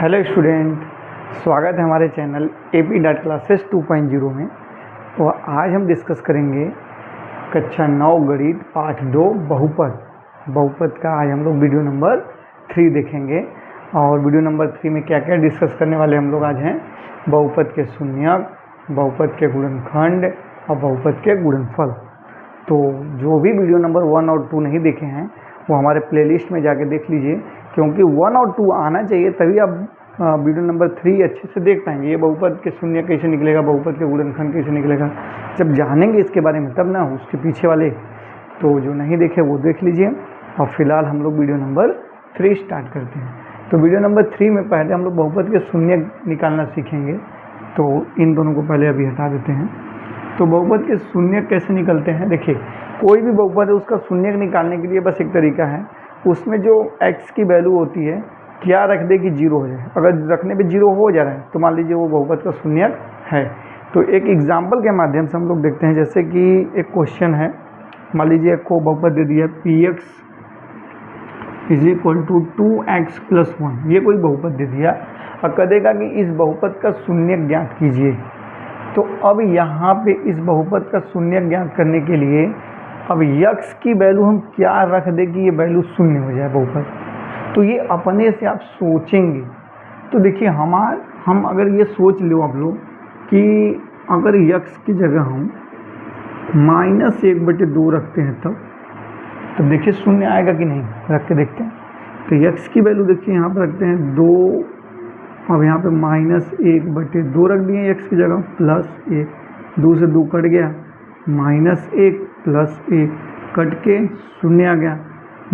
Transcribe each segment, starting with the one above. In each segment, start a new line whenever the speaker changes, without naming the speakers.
Hello student, स्वागत है हमारे चैनल एपी डाटा क्लासेस 2.0 में। तो आज हम डिस्कस करेंगे कक्षा 9 गणित पाठ 2 बहुपद का। आज हम लोग वीडियो नंबर 3 देखेंगे और वीडियो नंबर 3 में क्या क्या डिस्कस करने वाले हम लोग आज हैं। बहुपद के शून्यक, बहुपद के गुणनखंड और बहुपद के गुणनफल। तो जो भी वीडियो नंबर 1 और 2 नहीं देखे हैं वो हमारे प्लेलिस्ट में जाके देख लीजिए, क्योंकि 1 और 2 आना चाहिए, तभी आप वीडियो नंबर 3 अच्छे से देख पाएंगे। ये बहुपद के शून्य कैसे निकलेगा, बहुपद के गुणनखंड कैसे निकलेगा, जब जानेंगे इसके बारे में तब ना उसके पीछे वाले। तो जो नहीं देखे वो देख लीजिए। और फिलहाल हम लोग वीडियो नंबर 3 स्टार्ट करते हैं। तो वीडियो नंबर 3 में पहले हम लोग बहुपद के शून्य निकालना सीखेंगे। तो इन दोनों को पहले अभी हटा देते हैं। तो बहुपद के शून्य कैसे निकलते हैं, देखिए कोई भी बहुपद है उसका शून्य निकालने के लिए बस एक तरीका है, उसमें जो x की वैल्यू होती है क्या रख दे कि 0 हो जाए। अगर रखने पे 0 हो जा रहा है तो मान लीजिए वो बहुपद का शून्यक है। तो एक एग्जाम्पल के माध्यम से हम लोग देखते हैं। जैसे कि एक क्वेश्चन है, मान लीजिए को बहुपद दे दिया px = 2x + 1, ये कोई बहुपद दे दिया और कह देगा कि इस बहुपद का शून्यक ज्ञात कीजिए। तो अब यहाँ पे इस बहुपद का शून्यक ज्ञात करने के लिए अब x की वैल्यू हम क्या रख दें कि ये वैल्यू शून्य हो जाए बहुपद। तो ये अपने से आप सोचेंगे। तो देखिए हम अगर ये सोच लो आप लोग कि अगर x की जगह हम -1/2 रखते हैं तब देखिए शून्य आएगा कि नहीं, रख के देखते हैं। तो x की वैल्यू देखिए यहाँ पर रखते हैं 2, अब यहाँ पे -1/2 रख दिए x की जगह, +1, 2 से 2 कट गया, -1 + 1 कट के शून्य आ गया।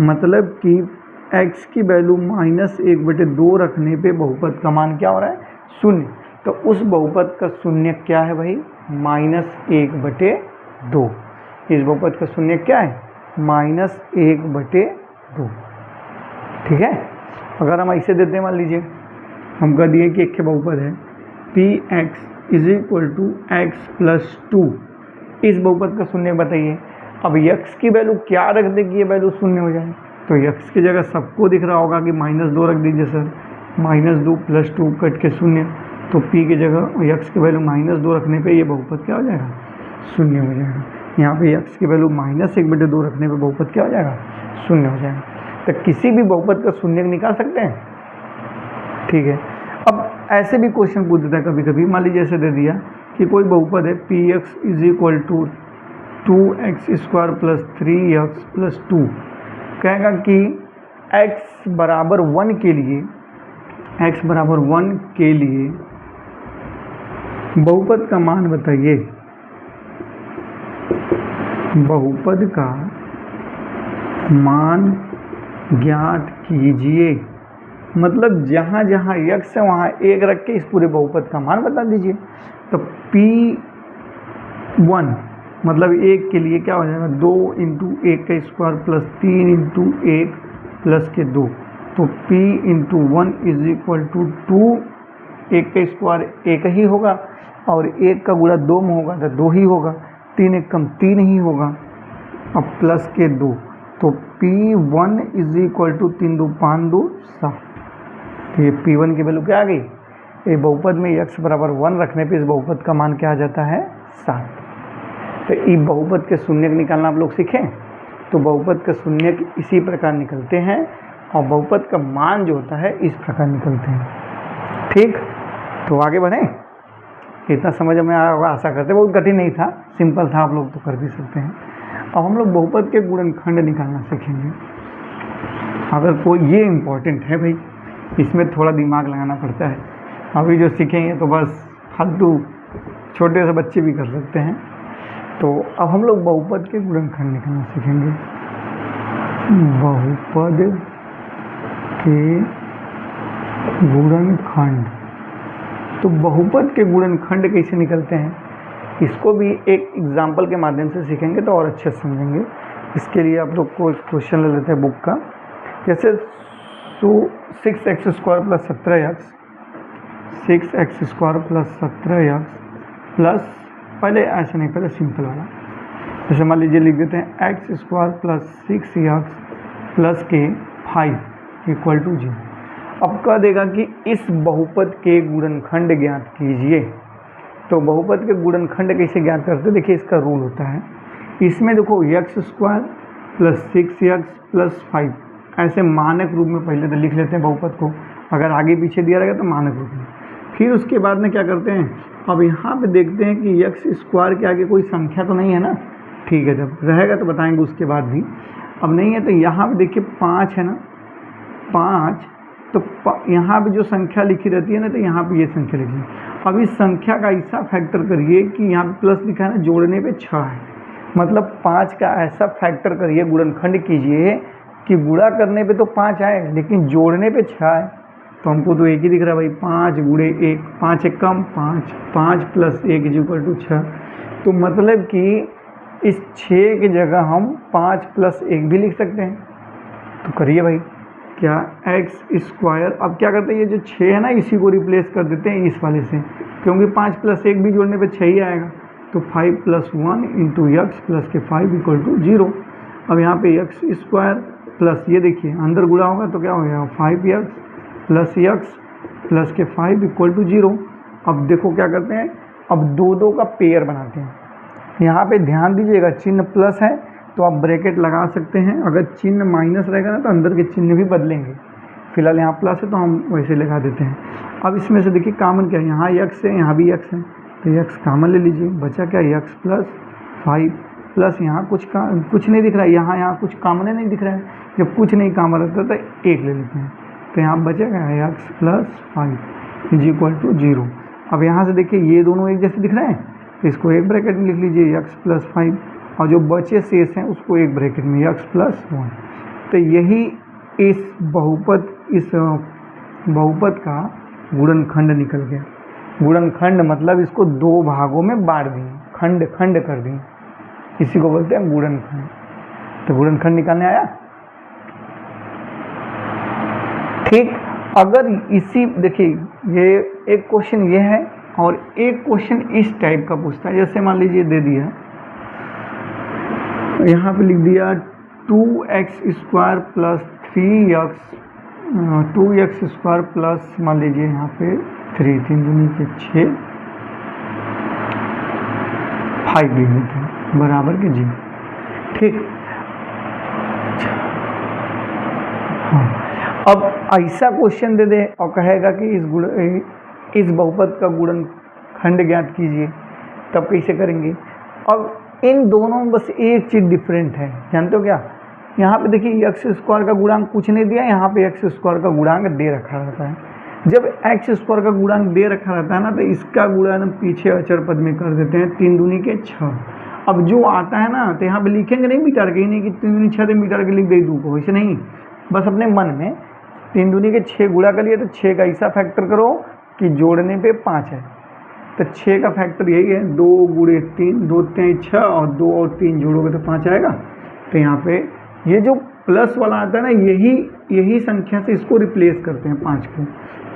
मतलब कि x की वैल्यू -1/2 रखने पे बहुपद का मान क्या हो रहा है, शून्य। तो उस बहुपद का शून्य क्या है भाई, -1/2। इस बहुपद का शून्य क्या है, -1/2। ठीक है। अगर हम ऐसे देते हैं, मान लीजिए हम कह दिए कि एक के बहुपद है px = x + 2, इस बहुपद का शून्य बताइए। अब x की वैल्यू क्या रख दे कि ये वैल्यू शून्य हो जाए। तो x की जगह सबको दिख रहा होगा कि -2 रख दीजिए सर, -2 + 2 कट के शून्य। तो p की जगह x की वैल्यू -2 रखने पे ये बहुपद क्या हो जाएगा, शून्य हो जाएगा। यहाँ पे x की वैल्यू -1/2 रखने पे बहुपद क्या हो जाएगा, शून्य हो जाएगा। तो किसी भी बहुपद का शून्य निकाल सकते हैं। ठीक है। अब ऐसे भी क्वेश्चन पूछ देता है कभी कभी, मान लीजिए ऐसे दे दिया कि कोई बहुपद है px = 2x² + 3x + 2, कहेगा कि x = 1 के लिए बहुपद का मान बताइए। बहुपद का मान ज्ञात कीजिए। मतलब जहाँ जहाँ x है वहाँ 1 रख के इस पूरे बहुपद का मान बता दीजिए। तो p1 मतलब 1 के लिए क्या हो जाएगा, 2 × 1² + 3 × 1 + 2। तो p × 1 = 2, 1² 1 ही होगा और 1 का गुणा 2 में होगा तो 2 ही होगा, 3 × 1 = 3 ही होगा, अब +2। तो p1 = 3 × 2 = 5, 2 = 7। तो ये p1 की वैल्यू क्या आ गई, ये बहुपद में x = 1 रखने पे इस बहुपद का मान क्या आ जाता है, 7। तो ये बहुपद के शून्यक निकालना आप लोग सीखें। तो बहुपद का शून्यक इसी प्रकार निकलते हैं और बहुपद का मान जो होता है इस प्रकार निकलते हैं। ठीक, तो आगे बढ़ें। इतना समझ में आया होगा आशा करते, बहुत कठिन नहीं था, सिंपल था, आप लोग तो कर भी सकते हैं। अब हम लोग बहुपद के गुणनखंड निकालना सीखेंगे। अगर कोई, ये इम्पोर्टेंट है भाई, इसमें थोड़ा दिमाग लगाना पड़ता है। अभी जो सीखेंगे तो बस फालतू छोटे से बच्चे भी कर सकते हैं। तो अब हम लोग बहुपद के गुणनखंड निकालना सीखेंगे। बहुपद के गुणनखंड। तो बहुपद के गुणनखंड कैसे निकलते हैं, इसको भी एक एग्जाम्पल के माध्यम से सीखेंगे तो और अच्छे से समझेंगे। इसके लिए आप लोग को एक क्वेश्चन ले लेते हैं बुक का। जैसे 6x² + 17x, 6x² + 17x plus, पहले ऐसे नहीं, पहले सिंपल वाला। जैसे मान लीजिए लिख देते हैं x² + 6x + 5 = 0। अब कह देगा कि इस बहुपद के गुणनखंड ज्ञात कीजिए। तो बहुपद के गुणनखंड कैसे ज्ञात करते हैं, देखिए इसका रूल होता है, इसमें देखो x square plus 6x plus 5 ऐसे मानक रूप में पहले तो लिख लेते हैं बहुपद को, अगर आगे पीछे दिया रहेगा तो मानक रूप में। फिर उसके बाद में क्या करते हैं, अब यहाँ पे देखते हैं कि एक्स स्क्वायर के आगे कोई संख्या तो नहीं है ना, ठीक है, जब रहेगा तो बताएंगे उसके बाद भी। अब नहीं है तो यहाँ पे देखिए 5 है ना, 5 तो यहाँ पे जो संख्या लिखी रहती है ना, तो यहाँ पे ये संख्या लिखी। अब इस संख्या का ऐसा फैक्टर करिए कि यहाँ पे प्लस लिखा है ना, जोड़ने पे 6 है, मतलब 5 का ऐसा फैक्टर करिए, गुणनखंड कीजिए कि गुणा करने पे तो 5 आए लेकिन जोड़ने पे 6 है। तो हमको तो एक ही दिख रहा है भाई, 5 गुणे 1, 5 एक कम 5, 5 प्लस 1 इज इक्वल टू 6। तो मतलब कि इस 6 की जगह हम 5 प्लस 1 भी लिख सकते हैं। तो करिए भाई, क्या एक्स स्क्वायर, अब क्या करते हैं, ये जो 6 है ना इसी को रिप्लेस कर देते हैं इस वाले से, क्योंकि 5 प्लस 1 भी जोड़ने पे 6 ही आएगा। तो 5 प्लस 1 इंटू एक्स प्लस के 5 इक्वल टू 0। अब यहाँ पे एक्स स्क्वायर प्लस ये देखिए अंदर गुणा होगा तो क्या हो गया, 5x प्लस एक्स प्लस के 5 इक्वल टू 0। अब देखो क्या करते हैं, अब दो का पेयर बनाते हैं। यहाँ पे ध्यान दीजिएगा, चिन्ह प्लस है तो आप ब्रैकेट लगा सकते हैं, अगर चिन्ह माइनस रहेगा ना तो अंदर के चिन्ह भी बदलेंगे। फिलहाल यहाँ प्लस है तो हम वैसे लगा देते हैं। अब इसमें से देखिए कॉमन क्या है, यहाँ एक्स है यहाँ भी एक्स है, तो एक्स कॉमन ले लीजिए, बचा क्या, एक्स प्लस 5 प्लस यहाँ कुछ नहीं दिख रहा है, यहाँ कुछ कॉमन नहीं दिख रहा है। जब कुछ नहीं कॉमन रहता तो 1 ले लेते हैं, तो यहाँ बचेगा x plus 5 is equal to 0। अब यहाँ से देखिए ये दोनों एक जैसे दिख रहे हैं, तो इसको एक ब्रैकेट में लिख लीजिए एक्स प्लस 5, और जो बचे शेष हैं उसको एक ब्रैकेट में एक्स प्लस 1। तो यही इस बहुपद का गुणनखंड निकल गया। गुणनखंड मतलब इसको 2 भागों में बांट दिए, खंड खंड कर दिए, इसी को बोलते हैं गुणनखंड। तो गुणनखंड निकालने आया, ठीक। अगर इसी देखिए ये एक क्वेश्चन ये है और एक क्वेश्चन इस टाइप का पूछता है, जैसे मान लीजिए दे दिया यहाँ पे लिख दिया 2x square plus 3x 2x square plus मान लीजिए यहाँ पे 3 3 दूनी के 6 5 लिख देते हैं बराबर के जी, ठीक। हाँ, अब ऐसा क्वेश्चन दे दे और कहेगा कि इस बहुपद का गुणनखंड ज्ञात कीजिए, तब कैसे करेंगे। अब इन दोनों में बस एक चीज़ डिफरेंट है, जानते हो क्या, यहाँ पे देखिए एक्स स्क्वायर का गुणांक कुछ नहीं दिया, यहाँ पे एक्स स्क्वायर का गुणांक दे रखा रहता है। जब एक्स स्क्वायर का गुणांक दे रखा रहता है ना, तो इसका गुणन पीछे अचर पद में कर देते हैं, 3 दूनी के 6। अब जो आता है ना तो यहाँ पे लिखेंगे नहीं मीटर के, नहीं कि 3 दूनी 6 मीटर के लिख दे 2 को, वैसे नहीं, बस अपने मन में 3 दूनी के 6 गुणा कर लिए, तो 6 का ऐसा फैक्टर करो कि जोड़ने पे 5 है, तो 6 का फैक्टर यही है, 2 गुणे 3, 2 3 6 और 2 और 3 जोड़ोगे तो 5 आएगा। तो यहाँ पे ये जो प्लस वाला आता है ना, यही संख्या से इसको रिप्लेस करते हैं 5 को।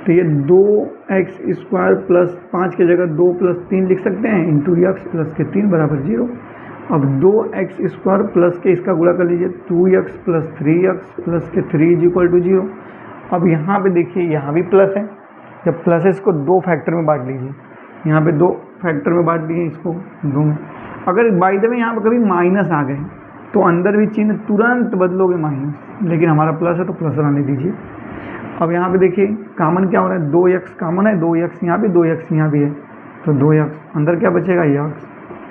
तो ये 2x स्क्वायर प्लस 5 की जगह 2 प्लस 3 लिख सकते हैं इंटू एक्स प्लस के 3 बराबर 0। अब 2x स्क्वायर प्लस के इसका गुणा कर लीजिए 2x प्लस 3x प्लस के 3 इज इक्वल टू 0। अब यहाँ पे देखिए यहाँ भी प्लस है, जब प्लस है इसको 2 फैक्टर में बांट लीजिए, यहाँ पे 2 फैक्टर में बांट दिए इसको 2 में। अगर बाई द वे यहाँ पर कभी माइनस आ गए तो अंदर भी चिन्ह तुरंत बदलोगे माइनस, लेकिन हमारा प्लस है तो प्लस रहने दीजिए। अब यहाँ पे देखिए कॉमन क्या हो रहा है, 2x कॉमन है, 2x यहाँ भी 2x यहाँ भी है, तो 2x अंदर क्या बचेगा x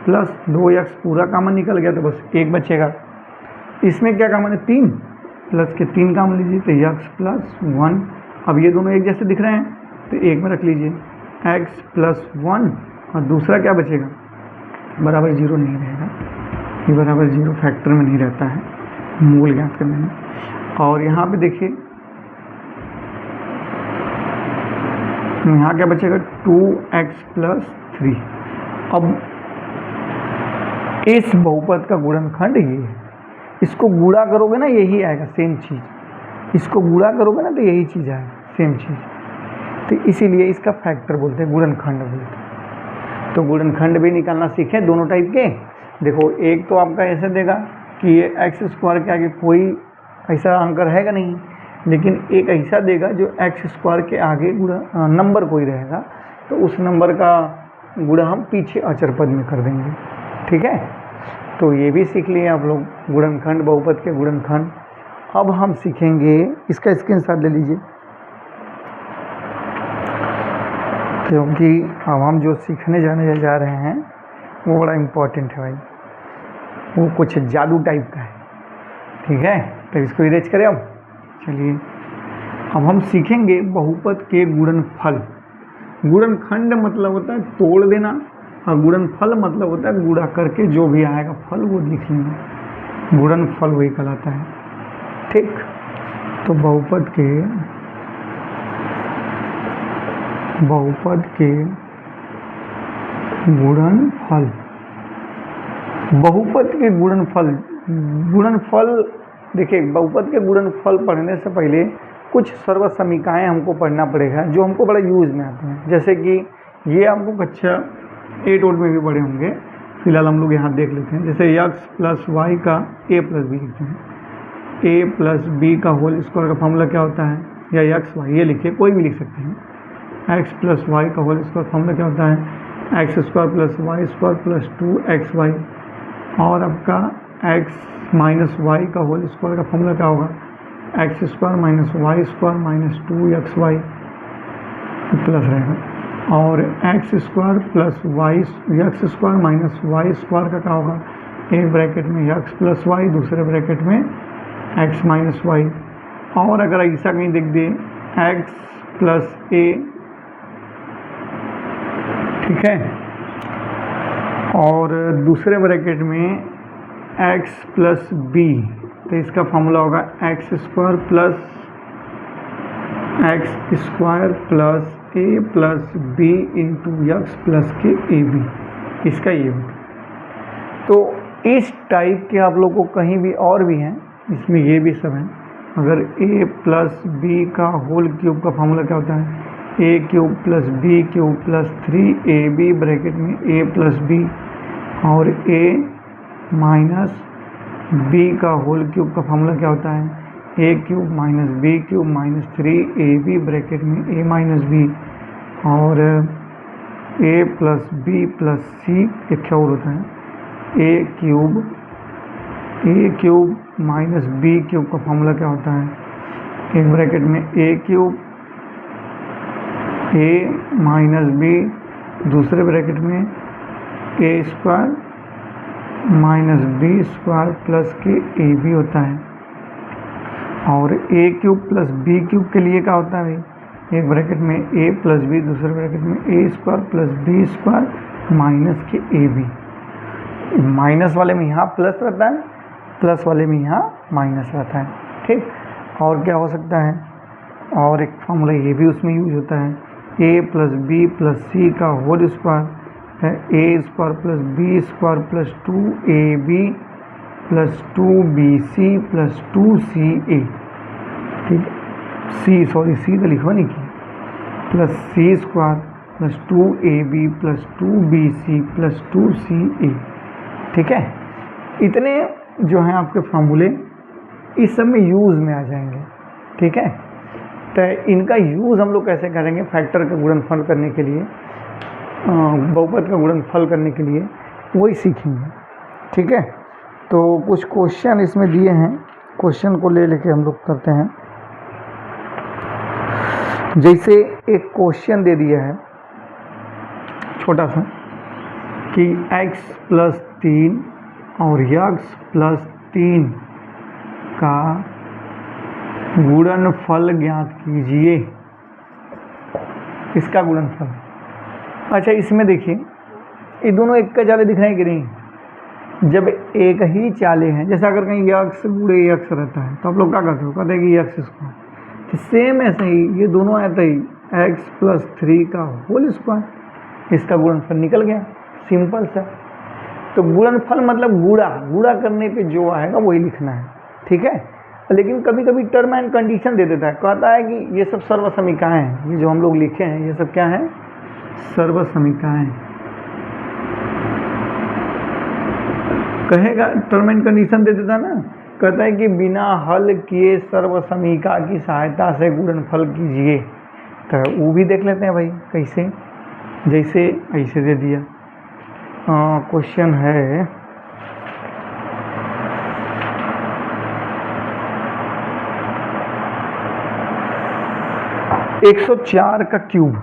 प्लस 2x पूरा कॉमन निकल गया तो बस 1 बचेगा। इसमें क्या कॉमन है 3 प्लस के 3 कॉमन लीजिए तो x प्लस 1। अब ये दोनों एक जैसे दिख रहे हैं तो 1 में रख लीजिए x प्लस 1 और दूसरा क्या बचेगा बराबर 0 नहीं रहेगा, ये बराबर 0 फैक्टर में नहीं रहता है मूल ज्ञात करने में। और यहाँ पे देखिए यहाँ क्या बचेगा 2x प्लस 3। अब इस बहुपद का गुणनखंड ये है, इसको गुणा करोगे ना यही आएगा सेम चीज़, इसको गुणा करोगे ना तो यही चीज़ आएगा सेम चीज़, तो इसीलिए इसका फैक्टर बोलते हैं, गुणनखंड बोलते हैं। तो गुणनखंड भी निकालना सीखें दोनों टाइप के। देखो एक तो आपका ऐसे देगा कि ये एक्स स्क्वायर के आगे कोई ऐसा अंक रहेगा नहीं, लेकिन एक ऐसा देगा जो एक्स स्क्वायर के आगे गुणा नंबर कोई रहेगा, तो उस नंबर का गुणा हम पीछे अचर पद में कर देंगे। ठीक है, तो ये भी सीख लिए आप लोग, गुणनखंड, बहुपद के गुणनखंड। अब हम सीखेंगे, इसका स्क्रीनशॉट ले लीजिए, क्योंकि अब हम जो सीखने जाने जा रहे हैं वो बड़ा इम्पोर्टेंट है भाई, वो कुछ जादू टाइप का है। ठीक है, तो इसको इरेज करें अब। चलिए, अब हम सीखेंगे बहुपद के गुणनफल। गुणनखंड मतलब होता है तोड़ देना, और गुणनफल मतलब होता है गुणा करके जो भी आएगा फल वो लिख लेंगे, गुणनफल वही कहलाता है। ठीक, तो बहुपद के गुणनफल, बहुपद के गुणनफल देखिए, बहुपद के गुणनफल पढ़ने से पहले कुछ सर्वसमीकाएँ हमको पढ़ना पड़ेगा जो हमको बड़ा यूज़ में आते हैं। जैसे कि ये आपको कक्षा 8 में भी पढ़े होंगे, फिलहाल हम लोग यहाँ देख लेते हैं। जैसे x प्लस वाई का a प्लस बी लिखते हैं, a प्लस बी का होल स्क्वायर का फॉर्मूला क्या होता है, या एक्स वाई, ये लिखिए, कोई भी लिख सकते हैं। x प्लस वाई का होल स्क्वायर फॉर्मूला क्या होता है, x square plus y square plus 2xy। और आपका x माइनस वाई का होल स्क्वायर का फॉर्मूला क्या होगा, x square minus y square minus 2xy plus रहेगा। और x square plus y, x square minus y square का क्या होगा, एक ब्रैकेट में एक्स प्लस वाई, दूसरे ब्रैकेट में एक्स माइनस वाई। और अगर ऐसा कहीं देख दे एक्स प्लस ए, ठीक है, और दूसरे ब्रैकेट में एक्स प्लस बी, तो इसका फॉर्मूला होगा x square plus x square plus a plus b into x plus के ए बी, इसका ये होता है। तो इस टाइप के आप लोग को कहीं भी और भी हैं, इसमें ये भी सब हैं। अगर a प्लस बी का होल क्यूब का फॉर्मूला क्या होता है, a cube plus b cube plus 3ab bracket में a प्लस बी, और a माइनस बी का होल क्यूब का फॉर्मूला क्या होता है, a cube minus b cube minus 3ab bracket में a माइनस बी, और a plus b plus c एक क्या और होता है, a cube minus b cube का फॉर्मूला क्या होता है, एक ब्रैकेट में a cube a minus b, दूसरे ब्रैकेट में a square minus b square plus के ए बी होता है। और a cube plus b cube के लिए क्या होता है भाई, एक ब्रैकेट में ए प्लस बी, दूसरे ब्रैकेट में a square plus b square minus के ए बी। माइनस वाले में यहाँ प्लस रहता है, प्लस वाले में यहाँ माइनस रहता है। ठीक, और क्या हो सकता है, और एक फॉर्मूला ये भी उसमें यूज होता है, a plus b plus c का होल स्क्वायर है a square plus b square plus 2ab plus 2bc plus 2ca। ठीक, सी तो लिखवा नहीं की, plus c square plus 2ab plus 2bc plus 2ca। ठीक है, इतने जो हैं आपके फार्मूले इस सब में यूज़ में आ जाएंगे। ठीक है, तो इनका यूज़ हम लोग कैसे करेंगे, फैक्टर का गुणनफल करने के लिए, बहुपद का गुणनफल करने के लिए, वही सीखेंगे। ठीक है, तो कुछ क्वेश्चन इसमें दिए हैं, क्वेश्चन को ले लेके हम लोग करते हैं। जैसे एक क्वेश्चन दे दिया है छोटा सा कि x प्लस 3 और x प्लस 3 का गुणनफल ज्ञात कीजिए, इसका गुणनफल। अच्छा, इसमें देखिए ये दोनों एक का चाले दिख रहे हैं कि नहीं, जब एक ही चाले हैं, जैसे अगर कहीं x गुणे x रहता है तो आप लोग क्या करते हो, कहते हैं कि x स्क्वायर, तो सेम ऐसे ही ये दोनों आता ही x प्लस 3 का होल स्क्वायर, इसका गुणनफल निकल गया, सिंपल सा। तो गुणनफल मतलब गुणा करने पे जो आएगा वही लिखना है। ठीक है, लेकिन कभी कभी टर्म एंड कंडीशन दे देता है, कहता है कि ये सब सर्वसमीकाएँ हैं, ये जो हम लोग लिखे हैं ये सब क्या है, सर्वसमीकाएँ। कहेगा टर्म एंड कंडीशन दे देता ना कहता है कि बिना हल किए सर्वसमीका की सहायता से गुणनफल कीजिए। तो वो भी देख लेते हैं भाई कैसे, जैसे ऐसे दे दिया क्वेश्चन है 104 का क्यूब,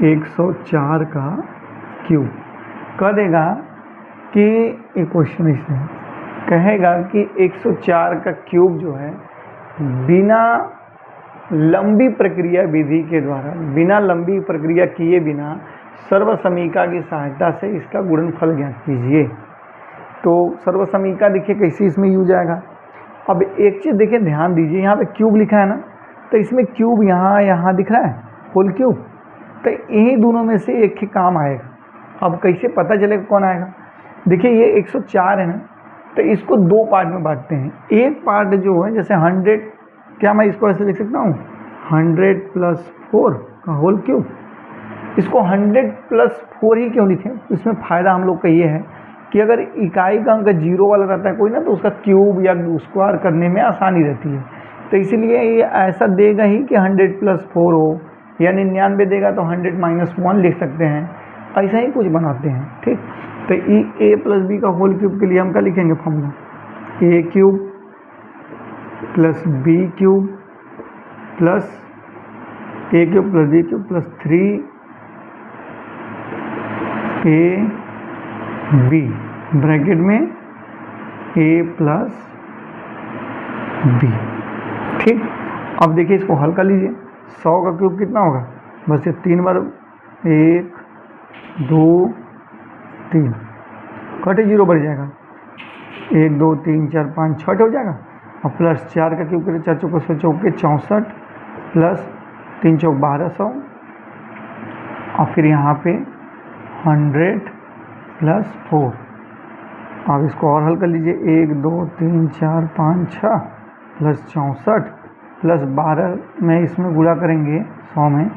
104 का क्यूब कह देगा कि एक क्वेश्चन इसमें कहेगा कि 104 का क्यूब जो है बिना लंबी प्रक्रिया विधि के द्वारा, बिना लंबी प्रक्रिया किए बिना सर्वसमीका की सहायता से इसका गुणनफल ज्ञात कीजिए। तो सर्वसमीका देखिए कैसे इसमें यूज आएगा। अब एक चीज़ देखिए, ध्यान दीजिए, यहाँ पे क्यूब लिखा है ना, तो इसमें क्यूब यहाँ दिख रहा है, होल क्यूब, तो इन्हीं दोनों में से एक ही काम आएगा। अब कैसे पता चलेगा कौन आएगा? देखिए ये 104 है ना, तो इसको दो पार्ट में बांटते हैं। एक पार्ट जो है जैसे 100, क्या मैं इसको ऐसे लिख सकता हूँ 100 + 4 का होल क्यूब। इसको 100 + 4 ही क्यों लिखें? इसमें फ़ायदा हम लोग का ये है कि अगर इकाई का अंक 0 वाला रहता है कोई ना, तो उसका क्यूब या स्क्वायर करने में आसानी रहती है। तो इसलिए ये ऐसा देगा ही कि 100 + 4 हो, या 99 देगा तो 100 - 1 लिख सकते हैं, ऐसा ही कुछ बनाते हैं। ठीक, तो a + b का होल क्यूब के लिए हम क्या लिखेंगे formula, a³ + b³ + a³ + b³ + 3ab bracket में a + b। ठीक, अब देखिए इसको हल कर लीजिए। 100 का क्यूब कितना होगा? बस ये 3 बार 1 2 3 कटे 0 बढ़ जाएगा, 1 2 3 4 5 6 हो जाएगा। और प्लस 4 का क्यूब करें, 4 चौके 64 प्लस 3 चौक 1200, और फिर यहाँ पे 100 + 4। अब इसको और हल कर लीजिए, 1 2 3 4 5 6 प्लस 64 प्लस 12 में इसमें गुणा करेंगे 100 में,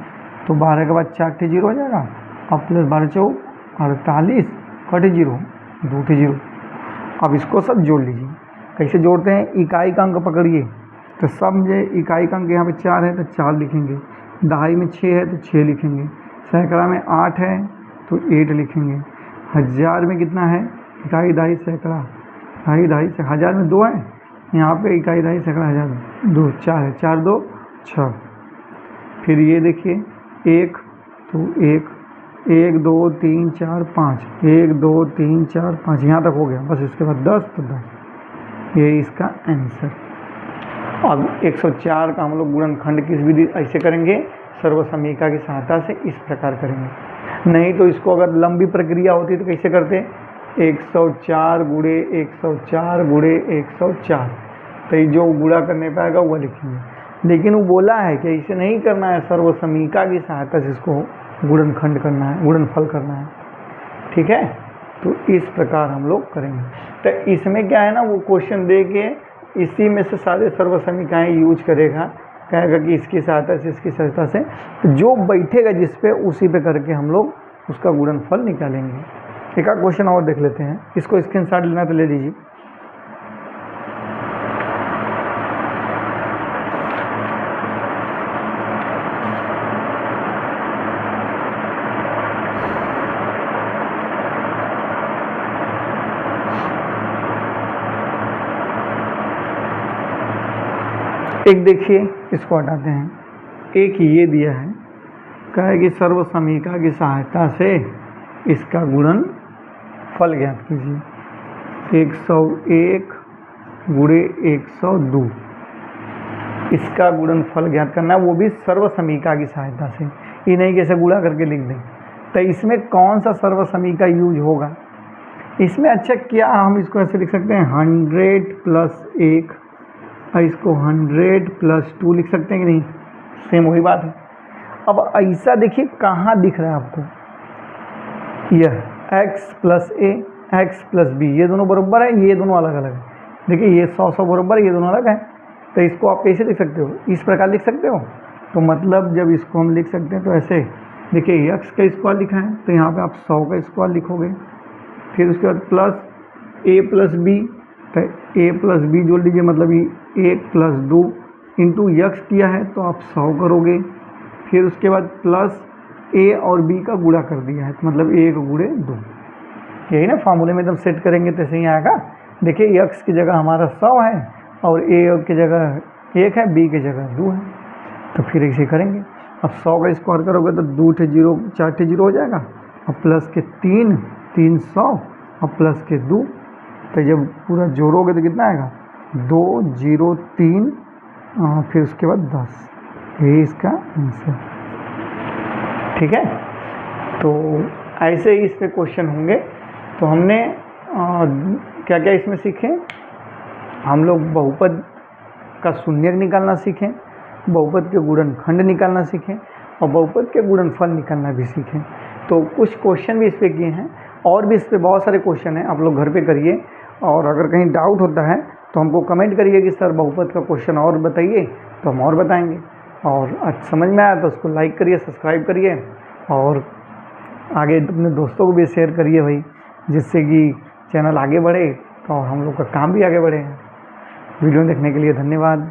तो 12 के बाद 4 0 हो जाएगा, अब प्लस 12 चौक 48 कटे 0 2 0। अब इसको सब जोड़ लीजिए। कैसे जोड़ते हैं? इकाई का अंक पकड़िए, तो सब में इकाई का अंक यहाँ पे 4 है तो 4 लिखेंगे, दहाई में 6 है तो 6 लिखेंगे, सैकड़ा में 8 है तो 8 लिखेंगे, हज़ार में कितना है? इकाई दहाई सैकड़ा, दहाई से 1000 में 2 है, यहाँ पे इकाई दहाई सैकड़ा 1000 2 4 है, 4 2 6। फिर ये देखिए 1 तो 1 1 2 3 4 5 1 2 3 4 5 यहाँ तक हो गया, बस इसके बाद 10 तो 10, ये इसका आंसर। अब 104 का हम लोग गुणनखंड किस विधि ऐसे करेंगे? सर्वसमीका की सहायता से इस प्रकार करेंगे। नहीं तो इसको अगर लंबी प्रक्रिया होती तो कैसे करते? 104 गुणे 104 गुणे 104, तो ये जो गुणा करने पे आएगा वो लिखेंगे। लेकिन वो बोला है कि इसे नहीं करना है, सर्वसमीका की सहायता से इसको गुणनखंड करना है, गुणनफल करना है। ठीक है, तो इस प्रकार हम लोग करेंगे। तो इसमें क्या है ना, वो क्वेश्चन दे के इसी में से सारे सर्वसमीकाएँ यूज करेगा, कहेगा कि इसकी सहायता से इसकी सहायता से, तो जो बैठेगा जिस पे उसी पे करके हम लोग उसका गुणनफल निकालेंगे। एक आध क्वेश्चन और देख लेते हैं, इसको स्क्रीनशॉट लेना तो ले लीजिए। एक देखिए, इसको हटाते हैं, एक ये दिया है, कहा है कि सर्वसमीका की सहायता से इसका गुणनफल ज्ञात कीजिए। 101 गुणे 102, इसका गुणनफल ज्ञात करना है, वो भी सर्वसमीका की सहायता से, ये नहीं कैसे गुणा करके लिख दें। तो इसमें कौन सा सर्वसमीका यूज होगा इसमें? अच्छा, क्या हम इसको ऐसे लिख सकते हैं 100 + 1, और इसको 100 + 2 लिख सकते हैं कि नहीं? सेम वही बात है। अब ऐसा देखिए कहाँ दिख रहा है आपको, यह x + a x + b, ये दोनों बराबर है, ये दोनों अलग अलग है। देखिए ये 100 बराबर, ये दोनों अलग है, तो इसको आप कैसे लिख सकते हो? इस प्रकार लिख सकते हो। तो मतलब जब इसको हम लिख सकते हैं तो ऐसे, देखिए x का स्क्वायर लिखा है तो यहाँ पे आप 100 का स्क्वायर लिखोगे, फिर उसके बाद प्लस a + b तो a प्लस बी जोड़ लीजिए, मतलब ये 1 प्लस 2 इंटू यक्स किया है तो आप 100 करोगे। फिर उसके बाद प्लस a और b का गुणा कर दिया है तो मतलब 1 गुणे 2, यही ना फार्मूले में एकदम सेट करेंगे तो ऐसे ही आएगा। देखिए यक्स की जगह हमारा 100 है और a की जगह 1 है, b की जगह 2 है, तो फिर ऐसे करेंगे। अब 100 का स्क्वायर करोगे तो 2 थे 0, 4 थे 0 हो जाएगा, और प्लस के 3, 300 और प्लस के 2, तो जब पूरा जोड़ोगे तो कितना आएगा 2 0 3, फिर उसके बाद 10, यही इसका आंसर। ठीक है, तो ऐसे ही इस पे क्वेश्चन होंगे। तो हमने क्या क्या इसमें सीखे, हम लोग बहुपद का शून्यक निकालना सीखें, बहुपद के गुणनखंड निकालना सीखें और बहुपद के गुणनफल निकालना भी सीखें। तो कुछ क्वेश्चन भी इस पे किए हैं, और भी इस पे बहुत सारे क्वेश्चन हैं, आप लोग घर पे करिए। और अगर कहीं डाउट होता है तो हमको कमेंट करिए कि सर बहुपद का क्वेश्चन और बताइए, तो हम और बताएंगे। और आज समझ में आया तो उसको लाइक करिए, सब्सक्राइब करिए और आगे अपने दोस्तों को भी शेयर करिए भाई, जिससे कि चैनल आगे बढ़े तो हम लोग का काम भी आगे बढ़े। वीडियो देखने के लिए धन्यवाद।